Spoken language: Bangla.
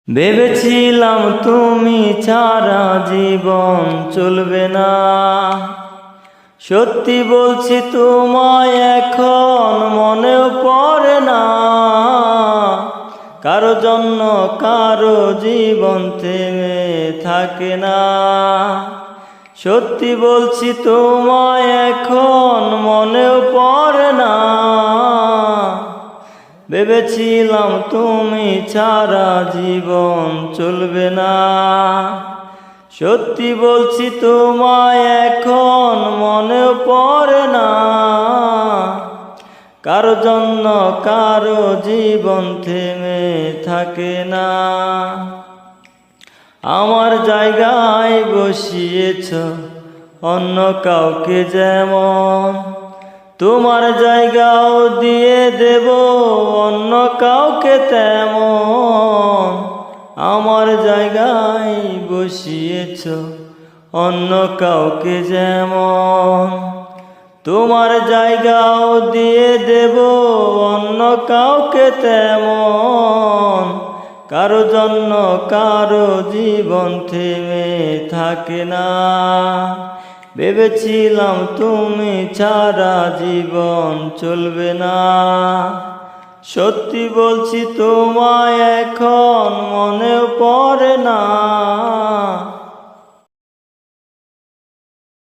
ভেবেছিলাম তুমি ছাড়া জীবন চলবে না, সত্যি বলছি তোমায় এখন মনেও পড়ে না। কারো জন্য কারো জীবন থেমে থাকে না, সত্যি বলছি তোমায় এখন মনেও পড়ে না। ভেবেছিলাম তুমি ছাড়া জীবন চলবে না, সত্যি বলছি তোমায় এখন মনেও পড়ে না। কারো জন্য কারো জীবন থেমে থাকে না। আমার জায়গায় বসিয়েছ অন্য কাউকে যেমন, তোমার জায়গাও দিয়ে দেব অন্য কাউকে তেমন। আমার জায়গায় বসিয়েছ অন্য কাউকে যেমন, তোমার জায়গাও দিয়ে দেব অন্য কাউকে তেমন। কারো জন্য কারো জীবন থেমে থাকে না, ভেবেছিলাম তুমি ছাড়া জীবন চলবে না। সত্যি বলছি তোমায় এখন মনেও পড়ে না।